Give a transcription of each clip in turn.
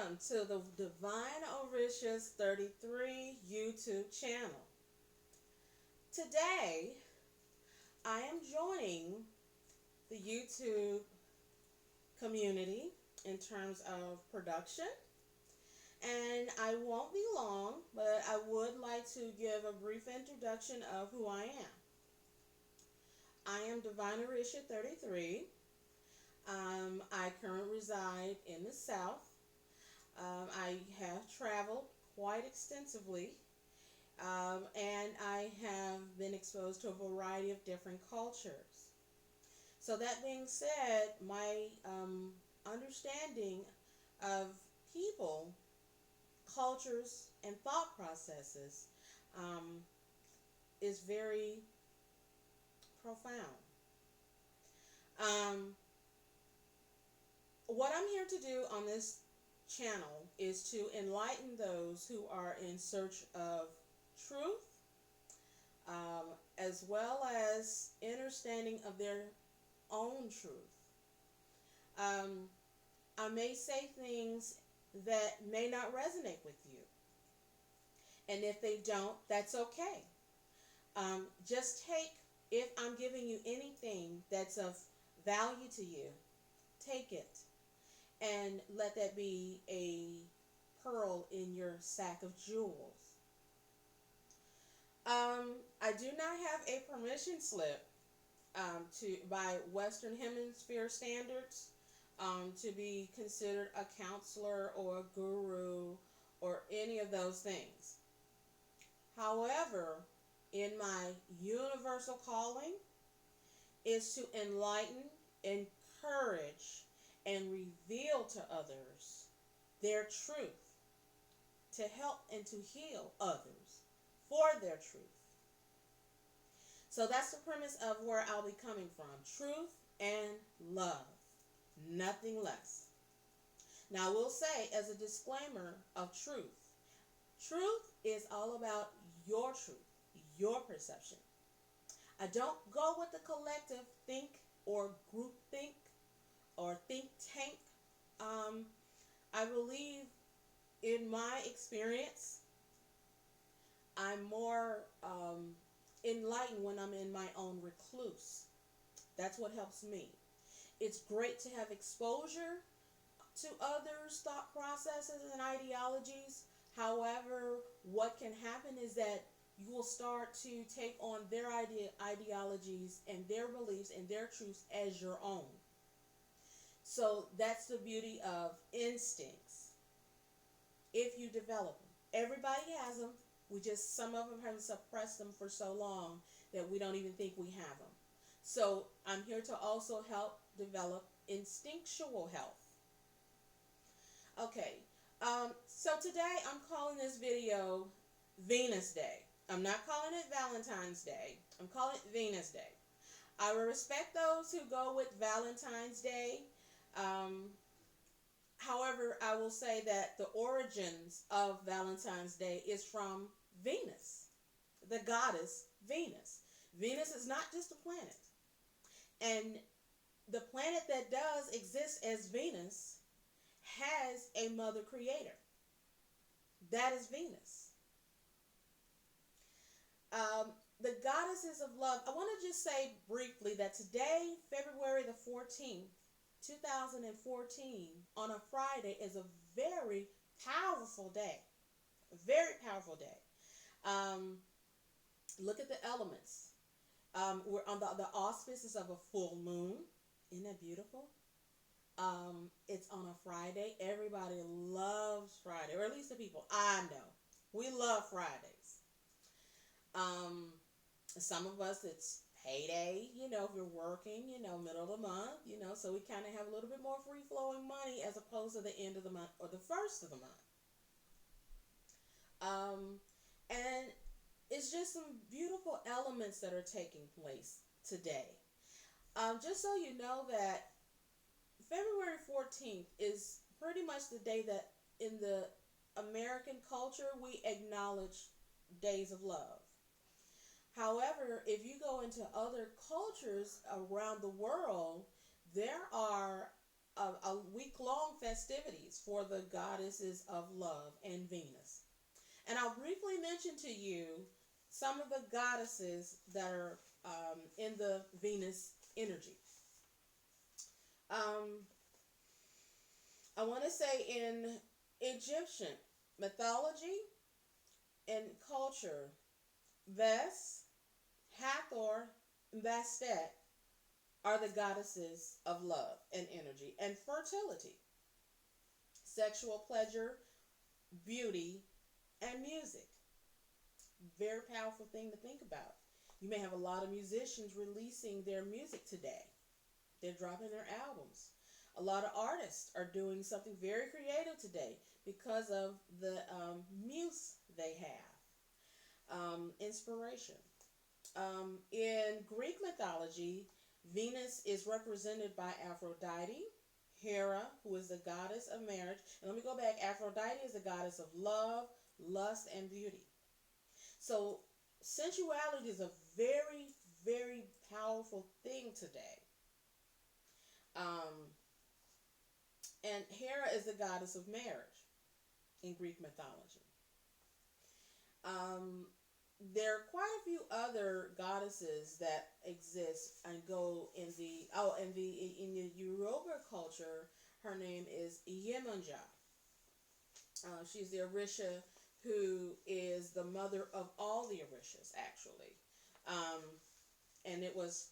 welcome to the Divine Orishas 33 YouTube channel. Today, I am joining the YouTube community in terms of production, and I won't be long, but I would like to give a brief introduction of who I am. I am Divine Orisha 33. I currently reside in the South. I have traveled quite extensively, and I have been exposed to a variety of different cultures. So that being said, my understanding of people, cultures, and thought processes um, is very profound. Um, what I'm here to do on this channel is to enlighten those who are in search of truth, as well as understanding of their own truth. Um, I may say things that may not resonate with you, and if they don't, that's okay. Just take, if I'm giving you anything that's of value to you, take it and let that be a pearl in your sack of jewels. I do not have a permission slip to by Western Hemisphere standards to be considered a counselor or a guru or any of those things. However, in my universal calling is to enlighten, encourage, and reveal to others their truth, to help and to heal others for their truth. So that's the premise of where I'll be coming from. Truth and love. Nothing less. Now I will say, as a disclaimer of truth, truth is all about your truth, your perception. I don't go with the collective think or group think or think tank. I believe, in my experience, I'm more enlightened when I'm in my own recluse. That's what helps me. It's great to have exposure to others' thought processes and ideologies. However, what can happen is that you will start to take on their ideologies and their beliefs and their truths as your own. So that's the beauty of instincts, if you develop them. Everybody has them. Some of them have suppressed them for so long that we don't even think we have them. So I'm here to also help develop instinctual health. Okay, so today I'm calling this video Venus Day. I'm not calling it Valentine's Day. I'm calling it Venus Day. I will respect those who go with Valentine's Day. However, I will say that the origins of Valentine's Day is from Venus, the goddess Venus. Venus is not just a planet. And the planet that does exist as Venus has a mother creator. That is Venus. The goddesses of love. I want to just say briefly that today, February the 14th, 2014, on a Friday, is a very powerful day. A very powerful day. Look at the elements. We're on the auspices of a full moon. Isn't that beautiful? It's on a Friday. Everybody loves Friday, or at least the people I know. We love Fridays. Some of us, it's payday, if you're working, middle of the month, so we kind of have a little bit more free-flowing money as opposed to the end of the month or the first of the month. And it's just some beautiful elements that are taking place today. Just so you know that February 14th is pretty much the day that in the American culture we acknowledge days of love. However, if you go into other cultures around the world, there are a week-long festivities for the goddesses of love and Venus. And I'll briefly mention to you some of the goddesses that are in the Venus energy. Um, I want to say in Egyptian mythology and culture, Ves, Hathor, and Bastet are the goddesses of love and energy and fertility, sexual pleasure, beauty, and music. Very powerful thing to think about. You may have a lot of musicians releasing their music today. They're dropping their albums. A lot of artists are doing something very creative today because of the muse they have. Inspiration. In Greek mythology, Venus is represented by Aphrodite, Hera, who is the goddess of marriage. And let me go back. Aphrodite is the goddess of love, lust, and beauty. So sensuality is a very, very powerful thing today. Um, and Hera is the goddess of marriage in Greek mythology. Um, there are quite a few other goddesses that exist and go in the in the Yoruba culture. Her name is Yemonja. She's the Orisha who is the mother of all the Orishas, actually. Um, and it was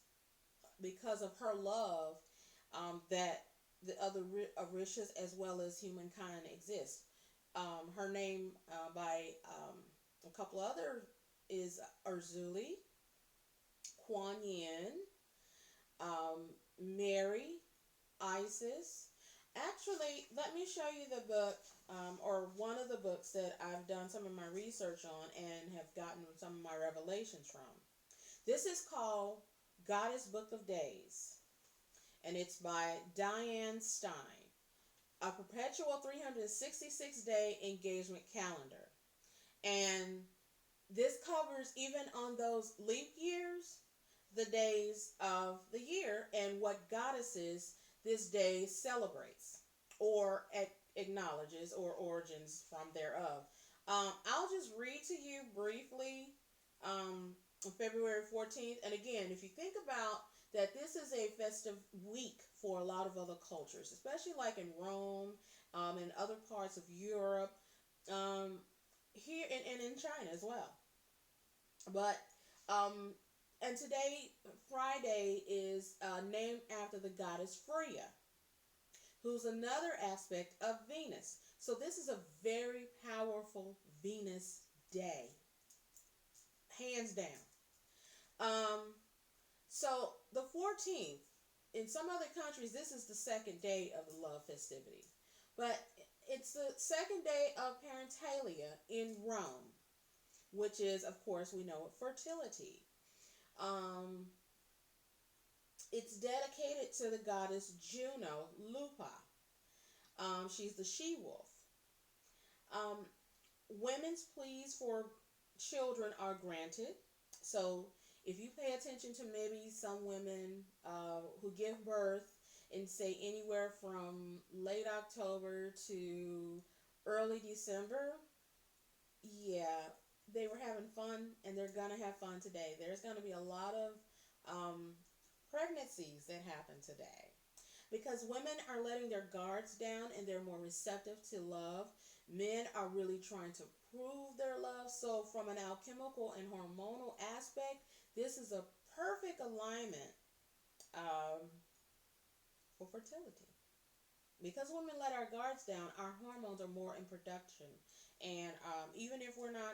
because of her love that the other Orishas as well as humankind exist. Her name by a couple other is Urzuli, Kuan Yin, Mary, Isis. Actually, let me show you the book, or one of the books that I've done some of my research on and have gotten some of my revelations from. This is called Goddess Book of Days, and it's by Diane Stein, a perpetual 366-day engagement calendar. And this covers even on those leap years, the days of the year and what goddesses this day celebrates or acknowledges or origins from thereof. I'll just read to you briefly on February 14th. And again, if you think about that, this is a festive week for a lot of other cultures, especially like in Rome and other parts of Europe, here and in China as well. But and today, Friday, is named after the goddess Freya, who's another aspect of Venus. So this is a very powerful Venus day, hands down. Um, so the 14th, in some other countries, this is the second day of the love festivity, but it's the second day of Parentalia in Rome, which is, of course, we know fertility. Um, it's dedicated to the goddess Juno Lupa. She's the she wolf. Um, Women's pleas for children are granted. So if you pay attention to maybe some women who give birth in, say, anywhere from late October to early December, yeah, they were having fun and they're going to have fun today. There's going to be a lot of um, pregnancies that happen today because women are letting their guards down and they're more receptive to love. Men are really trying to prove their love. So, from an alchemical and hormonal aspect, this is a perfect alignment um, for fertility. Because women let our guards down, our hormones are more in production. And even if we're not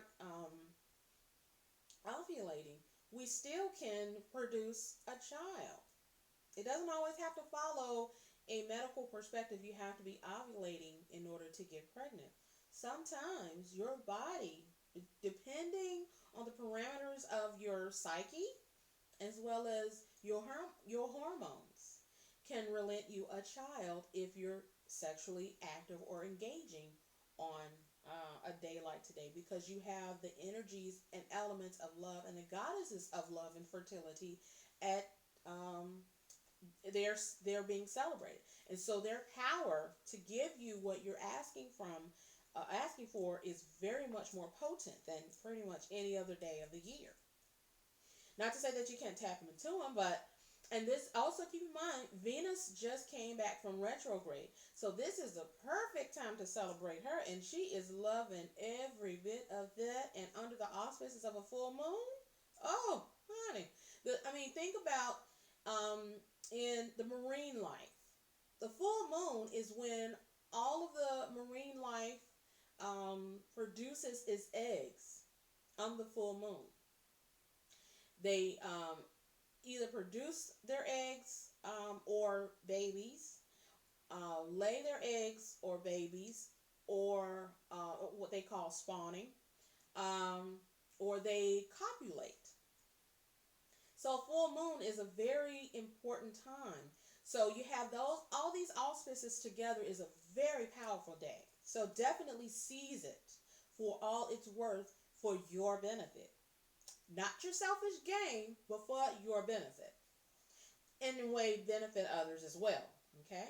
ovulating, we still can produce a child. It doesn't always have to follow a medical perspective. You have to be ovulating in order to get pregnant. Sometimes your body, depending on the parameters of your psyche as well as your hormones, can relent you a child if you're sexually active or engaging on a day like today, because you have the energies and elements of love and the goddesses of love and fertility at they're being celebrated, and so their power to give you what you're asking for is very much more potent than pretty much any other day of the year. Not to say that you can't tap into them, but and this also keep in mind, Venus just came back from retrograde, so this is the perfect time to celebrate her, and she is loving every bit of that. And under the auspices of a full moon, oh honey, I mean, think about in the marine life, the full moon is when all of the marine life produces its eggs on the full moon. They either produce their eggs or babies, lay their eggs or babies, or what they call spawning, um, or they copulate. So full moon is a very important time. So you have those all these auspices together is a very powerful day. So definitely seize it for all it's worth for your benefit. Not your selfish gain, but for your benefit. And in a way benefit others as well. Okay?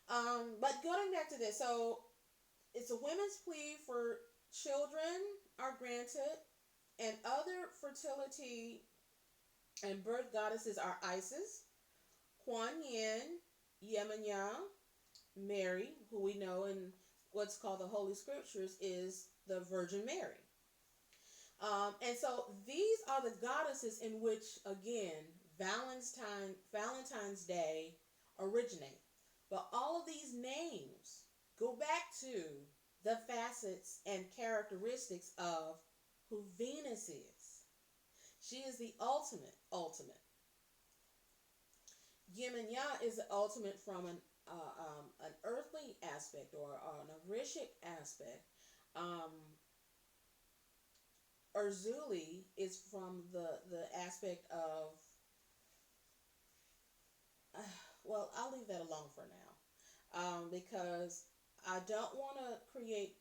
But going back to this, so it's a women's plea for children are granted, and other fertility and birth goddesses are Isis, Kuan Yin, Yemenya, Mary, who we know in what's called the Holy Scriptures is the Virgin Mary. And so these are the goddesses in which, again, Valentine's Day originate. But all of these names go back to the facets and characteristics of who Venus is. She is the ultimate. Yin and Yang is the ultimate from an earthly aspect or an aurific aspect. Um, Urzuli is from the aspect of, uh, well, I'll leave that alone for now, because I don't want to create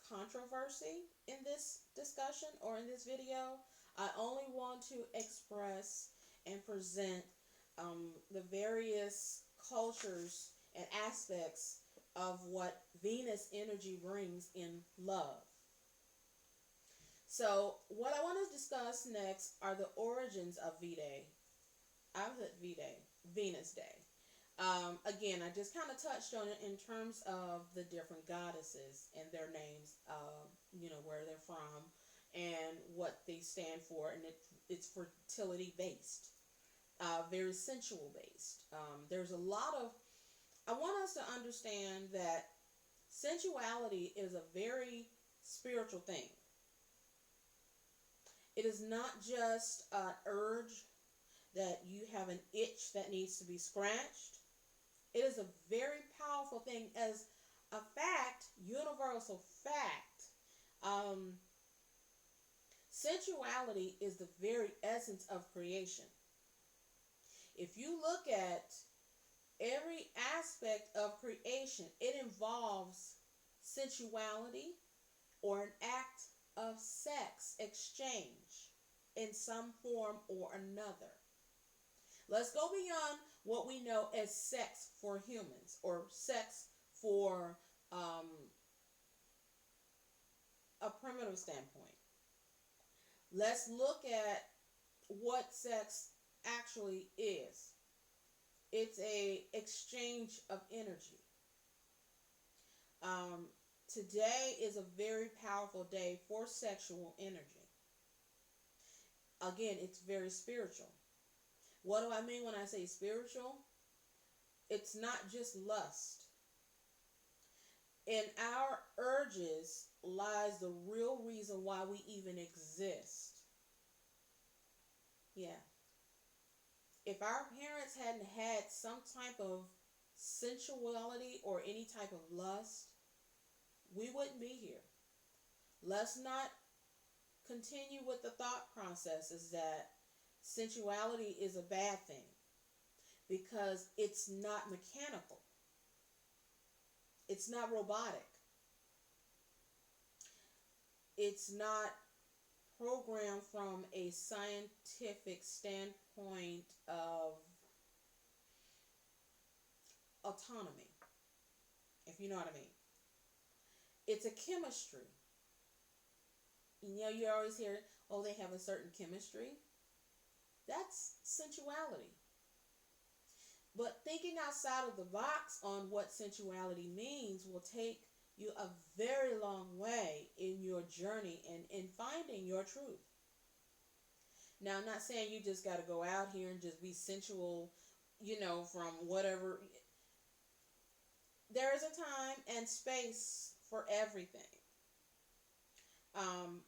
controversy in this discussion or in this video. I only want to express and present the various cultures and aspects of what Venus energy brings in love. So, what I want to discuss next are the origins of V-Day. I said V-Day, Venus Day. Again, I just kind of touched on it in terms of the different goddesses and their names, where they're from and what they stand for, and it's fertility based, very sensual based. There's a lot of, I want us to understand that sensuality is a very spiritual thing. It is not just an urge that you have an itch that needs to be scratched. It is a very powerful thing as a fact, universal fact. Sensuality is the very essence of creation. If you look at every aspect of creation, it involves sensuality or an act of sex exchange in some form or another. Let's go beyond what we know as sex for humans or sex for a primitive standpoint. Let's look at what sex actually is. It's a exchange of energy. Today is a very powerful day for sexual energy. Again, it's very spiritual. What do I mean when I say spiritual? It's not just lust. In our urges lies the real reason why we even exist. Yeah. If our parents hadn't had some type of sensuality or any type of lust, we wouldn't be here. Let's not continue with the thought processes that sensuality is a bad thing, because it's not mechanical. It's not robotic. It's not programmed from a scientific standpoint of autonomy, if you know what I mean. It's a chemistry. You always hear, oh, they have a certain chemistry. That's sensuality. But thinking outside of the box on what sensuality means will take you a very long way in your journey and in finding your truth. Now, I'm not saying you just got to go out here and just be sensual, from whatever. There is a time and space for everything. Um,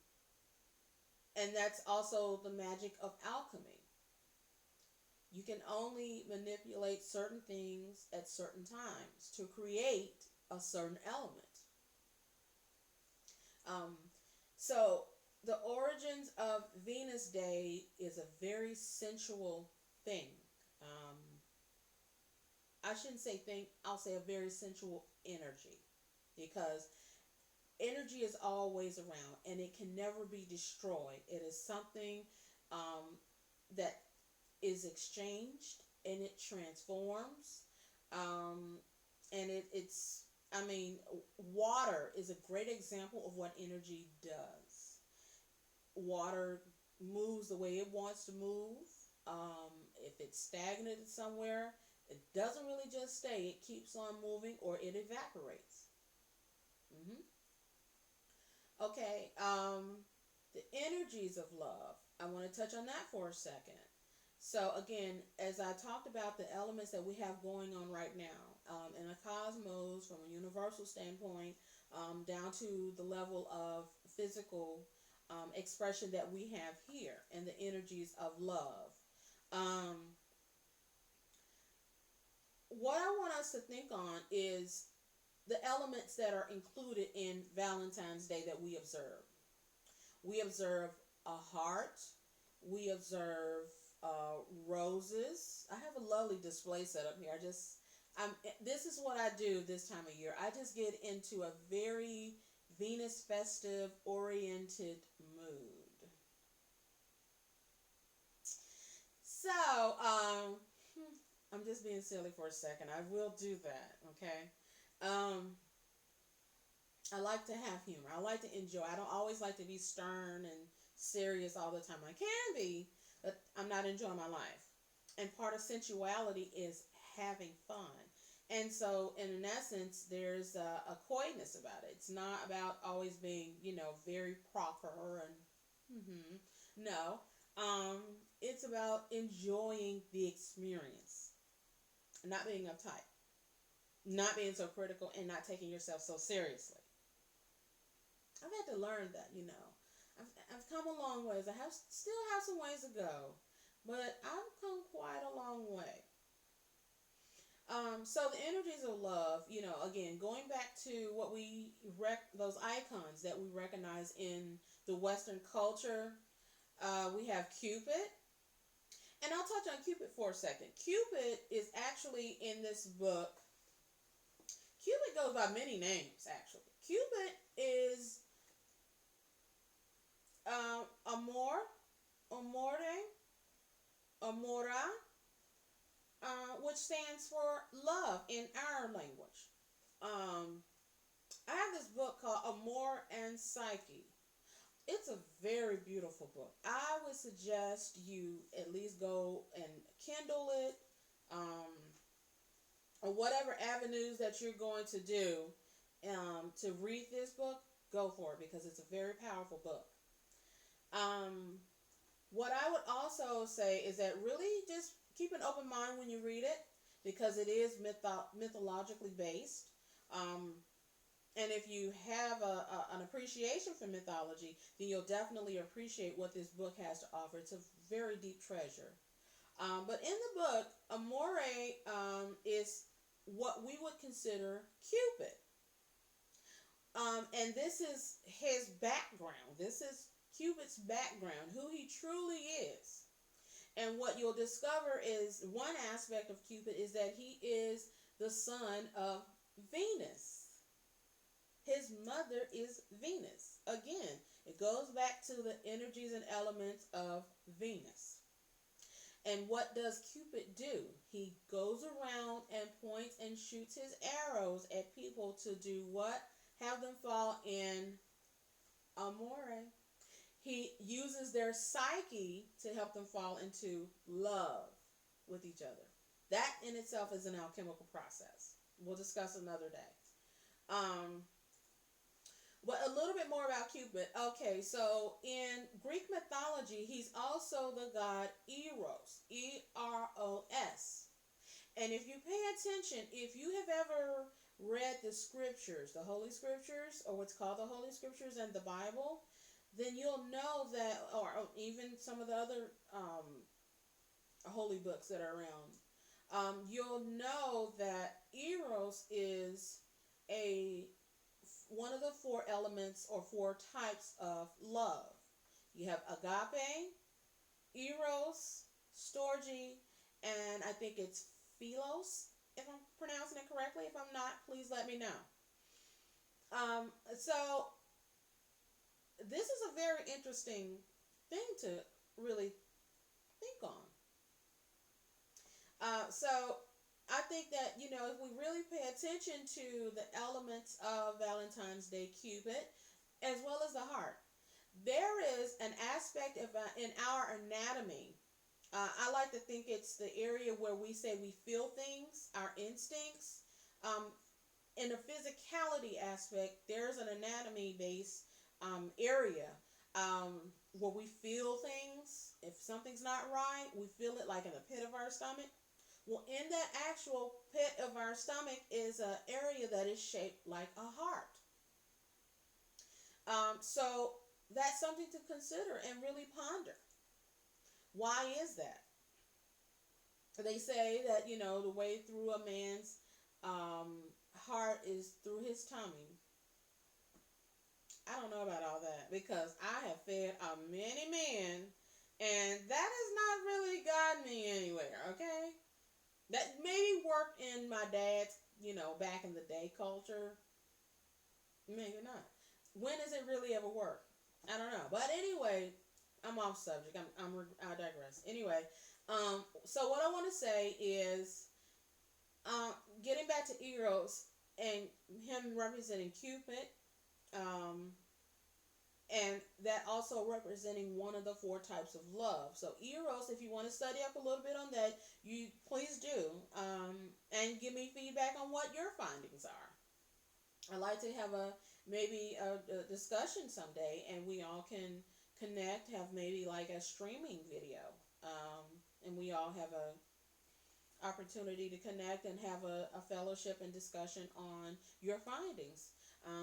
and that's also the magic of alchemy. You can only manipulate certain things at certain times to create a certain element. Um, so the origins of Venus Day is a very sensual thing. Um, I shouldn't say thing, I'll say a very sensual energy, because energy is always around and it can never be destroyed. It is something that is exchanged and it transforms. Um, and it's, I mean, water is a great example of what energy does. Water moves the way it wants to move. If it's stagnant somewhere, it doesn't really just stay. It keeps on moving or it evaporates. hmm Okay, the energies of love. I want to touch on that for a second. So again, as I talked about the elements that we have going on right now in a cosmos from a universal standpoint, down to the level of physical expression that we have here, and the energies of love. Um, what I want us to think on is the elements that are included in Valentine's Day that we observe. We observe a heart. We observe roses. I have a lovely display set up here. This is what I do this time of year. I just get into a very Venus festive oriented mood. So, I'm just being silly for a second. I will do that, okay? Um, I like to have humor. I like to enjoy. I don't always like to be stern and serious all the time. I can be, but I'm not enjoying my life. And part of sensuality is having fun. And so, in essence, there's a coyness about it. It's not about always being, very proper and, no. Um, it's about enjoying the experience, not being uptight, not being so critical, and not taking yourself so seriously. I've had to learn that, I've come a long ways. Still have some ways to go, but I've come quite a long way. So the energies of love, again, going back to what those icons that we recognize in the Western culture, we have Cupid. And I'll touch on Cupid for a second. Cupid is actually in this book. Cupid goes by many names, actually. Cupid is amor, amore, amora, which stands for love in our language. Um, I have this book called Amor and Psyche. It's a very beautiful book. I would suggest you at least go and Kindle it, or whatever avenues that you're going to do to read this book. Go for it, because it's a very powerful book. Um, what I would also say is that really just keep an open mind when you read it, because it is mythologically based. Um, and if you have an appreciation for mythology, then you'll definitely appreciate what this book has to offer. It's a very deep treasure. But in the book, Amore is what we would consider Cupid. And this is his background. This is Cupid's background, who he truly is. And what you'll discover is one aspect of Cupid is that he is the son of Venus. His mother is Venus. Again, it goes back to the energies and elements of Venus. And what does Cupid do? He goes around and points and shoots his arrows at people to do what? Have them fall in amore. He uses their psyche to help them fall into love with each other. That in itself is an alchemical process. We'll discuss another day. Um, but a little bit more about Cupid. Okay, so in Greek mythology, he's also the god Eros, Eros. And if you pay attention, if you have ever read the scriptures, the Holy Scriptures, or what's called the Holy Scriptures and the Bible, then you'll know that, or even some of the other holy books that are around, you'll know that Eros is a one of the four elements or four types of love. You have agape, eros, storge, and I think it's philos, if I'm pronouncing it correctly. If I'm not, please let me know. So this is a very interesting thing to really think on. So I think that, if we really pay attention to the elements of Valentine's Day Cupid, as well as the heart, there is an aspect of in our anatomy. I like to think it's the area where we say we feel things, our instincts. In the physicality aspect, there's an anatomy based area where we feel things. If something's not right, we feel it like in the pit of our stomach. Well, in that actual pit of our stomach is an area that is shaped like a heart. So that's something to consider and really ponder. Why is that? They say that, the way through a man's heart is through his tummy. I don't know about all that because I have fed a many men, and that has not really gotten me anywhere, okay? That maybe worked in my dad's, back in the day culture. Maybe not. When does it really ever work? I don't know. But anyway, I'm off subject. I digress. Anyway, so what I want to say is, getting back to Eros and him representing Cupid, um, and that also representing one of the four types of love. So Eros, if you want to study up a little bit on that, you please do, and give me feedback on what your findings are. I'd like to have maybe a discussion someday, and we all can connect, have maybe like a streaming video, and we all have a opportunity to connect and have a fellowship and discussion on your findings,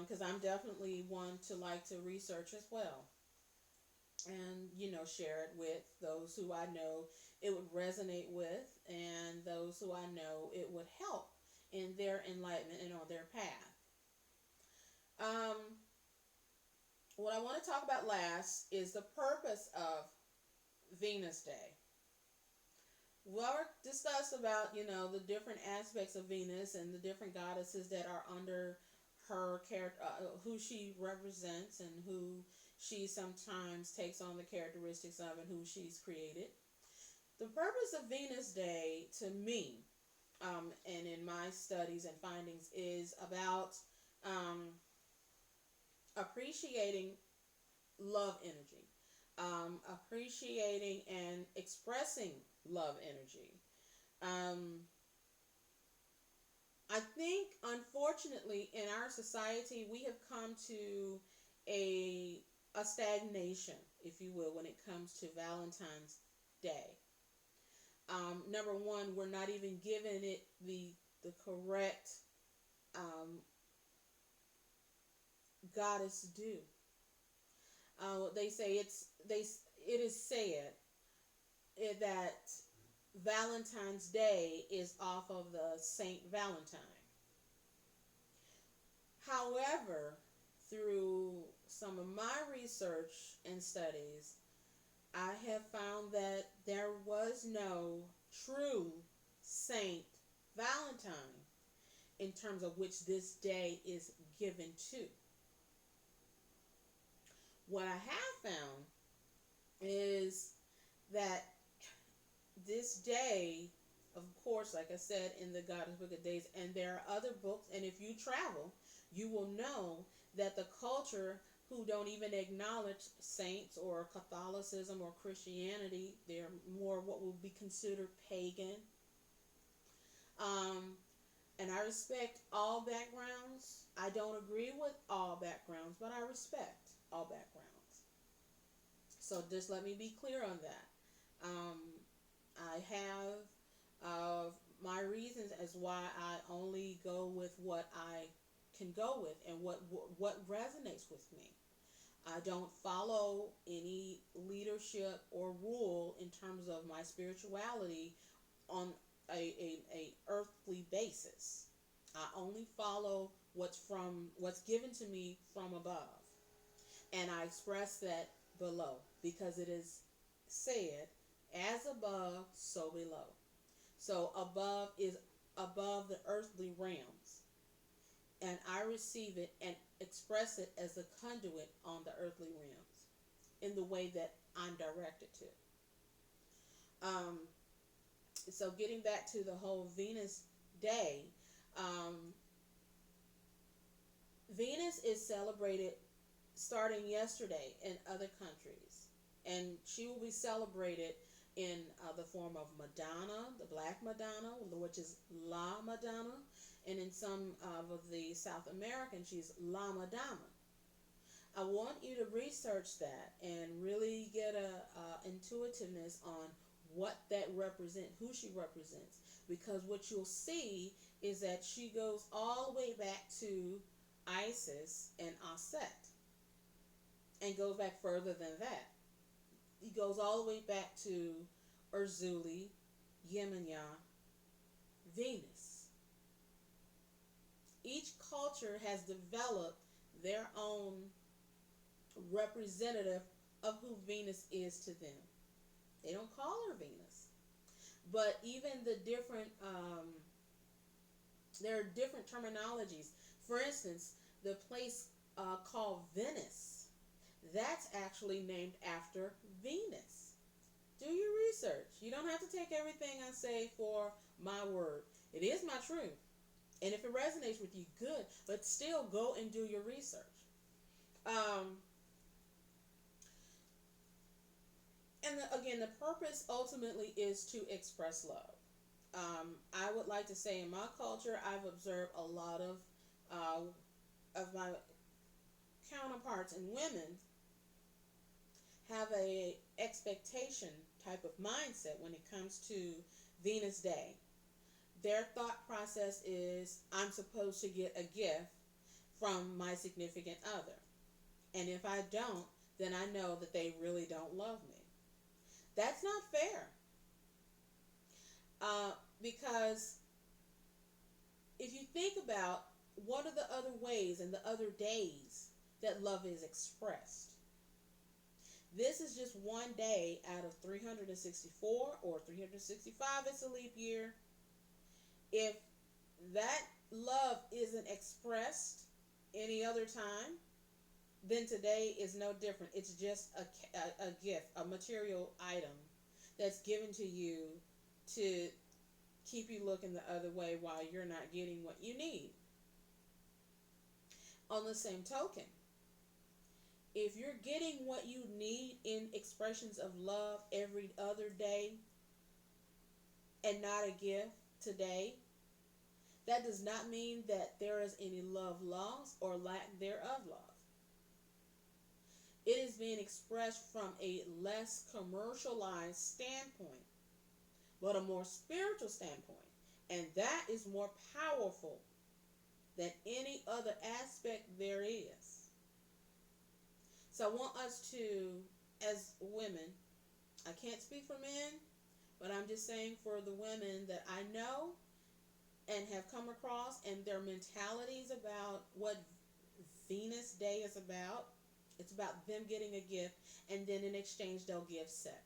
because I'm definitely one to like to research as well, and share it with those who I know it would resonate with, and those who I know it would help in their enlightenment and on their path. um, what I want to talk about last is the purpose of Venus Day. We already discussed about, the different aspects of Venus and the different goddesses that are under her character, who she represents and who she sometimes takes on the characteristics of and who she's created. The purpose of Venus Day, to me, and in my studies and findings, is about appreciating love energy, appreciating and expressing love energy. Um, I think, unfortunately, in our society, we have come to a stagnation, if you will, when it comes to Valentine's Day. Number one, we're not even giving it the correct goddess due. They say it is said that Valentine's Day is off of the Saint Valentine. However, through some of my research and studies, I have found that there was no true Saint Valentine in terms of which this day is given to. What I have found is that day, of course, like I said, in the Goddess Book of Days, and there are other books, and if you travel, you will know that the culture who don't even acknowledge saints or Catholicism or Christianity, they're more what would be considered pagan. Um, and I respect all backgrounds. I don't agree with all backgrounds, but I respect all backgrounds. So just let me be clear on that. Um, I have my reasons as why I only go with what I can go with and what resonates with me. I don't follow any leadership or rule in terms of my spirituality on a earthly basis. I only follow what's given to me from above. And I express that below because it is said, as above, so below. So above is above the earthly realms. And I receive it and express it as a conduit on the earthly realms in the way that I'm directed to. Um, so getting back to the whole Venus day, um, Venus is celebrated starting yesterday in other countries, and she will be celebrated in the form of Madonna, the Black Madonna, which is La Madonna, and in some of the South American, she's La Madama. I want you to research that and really get a intuitiveness on what that represents, who she represents, because what you'll see is that she goes all the way back to Isis and Aset, and goes back further than that. He goes all the way back to Erzuli, Yemenya, Venus. Each culture has developed their own representative of who Venus is to them. They don't call her Venus, but even the different there are different terminologies. For instance, the place called Venice, that's actually named after Venus. Do your research. You don't have to take everything I say for my word. It is my truth. And if it resonates with you, good. But still, go and do your research. Um, again, the purpose ultimately is to express love. I would like to say in my culture, I've observed a lot of my counterparts and women have a expectation type of mindset when it comes to Venus Day. Their thought process is, I'm supposed to get a gift from my significant other. And if I don't, then I know that they really don't love me. That's not fair. Because if you think about what are the other ways and the other days that love is expressed, this is just one day out of 364 or 365, it's a leap year. If that love isn't expressed any other time, then today is no different. It's just a gift, a material item that's given to you to keep you looking the other way while you're not getting what you need. On the same token, if you're getting what you need in expressions of love every other day and not a gift today, that does not mean that there is any love lost or lack thereof love. It is being expressed from a less commercialized standpoint, but a more spiritual standpoint. And that is more powerful than any other aspect there is. So I want us to, as women, I can't speak for men, but I'm just saying for the women that I know and have come across and their mentalities about what Venus Day is about. It's about them getting a gift, and then in exchange they'll give sex.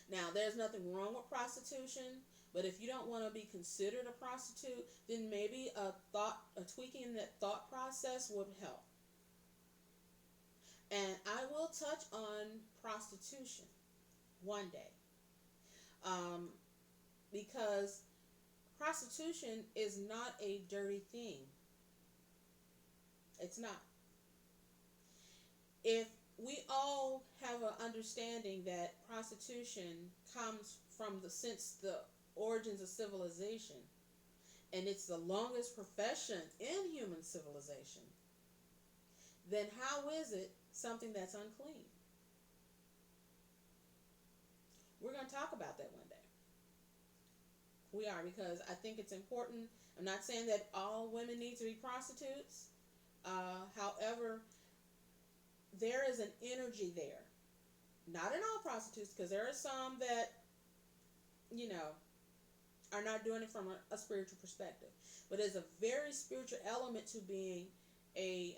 Now, there's nothing wrong with prostitution, but if you don't want to be considered a prostitute, then maybe a tweaking that thought process would help. And I will touch on prostitution. one day. Um, because prostitution is not a dirty thing. It's not. If we all have an understanding that prostitution comes from since the origins of civilization, and it's the longest profession in human civilization, then how is it something that's unclean? We're going to talk about that one day. We are, because I think it's important. I'm not saying that all women need to be prostitutes. However, there is an energy there. Not in all prostitutes, because there are some that, you know, are not doing it from a spiritual perspective. But there's a very spiritual element to being a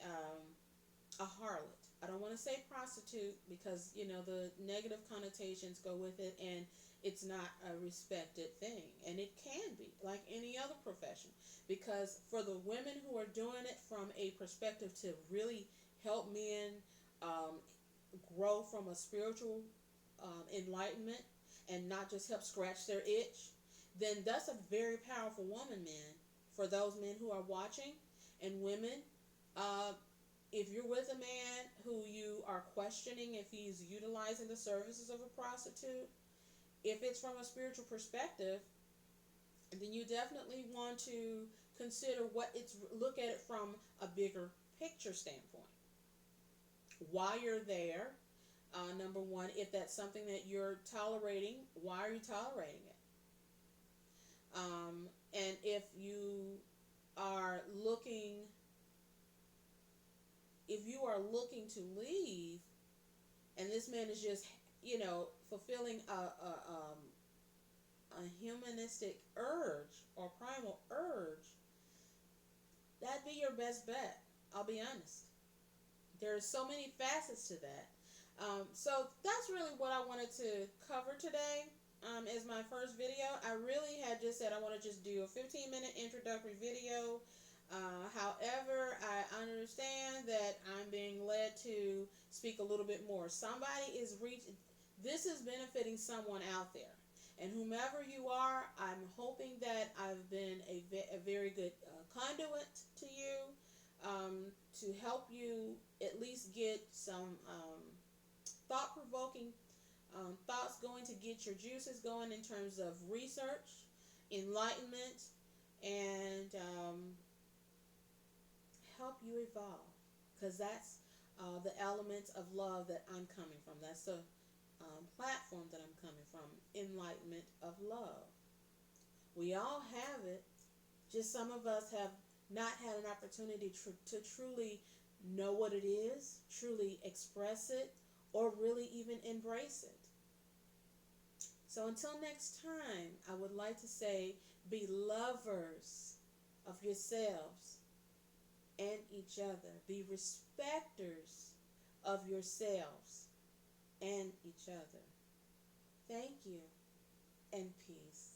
harlot. I don't want to say prostitute because, you know, the negative connotations go with it, and it's not a respected thing. And it can be, like any other profession. Because for the women who are doing it from a perspective to really help men grow from a spiritual enlightenment and not just help scratch their itch, then that's a very powerful woman, men. For those men who are watching, and women, if you're with a man who you are questioning if he's utilizing the services of a prostitute, if it's from a spiritual perspective, then you definitely want to consider look at it from a bigger picture standpoint. Why you're there, number one, if that's something that you're tolerating, why are you tolerating it? And if you are looking to leave, and this man is just, you know, fulfilling a humanistic urge or primal urge, that'd be your best bet. I'll be honest. There's so many facets to that. So that's really what I wanted to cover today. As my first video, I really had just said I want to just do a 15-minute introductory video. However, I understand that I'm being led to speak a little bit more. This is benefiting someone out there. And whomever you are, I'm hoping that I've been a very good conduit to you, to help you at least get some thought-provoking thoughts going, to get your juices going in terms of research, enlightenment, and help you evolve. Because that's the elements of love that I'm coming from. That's the platform that I'm coming from, enlightenment of love. We all have it, just some of us have not had an opportunity to truly know what it is, truly express it, or really even embrace it. So until next time, I would like to say, be lovers of yourselves and each other. Be respecters of yourselves and each other. Thank you, and peace.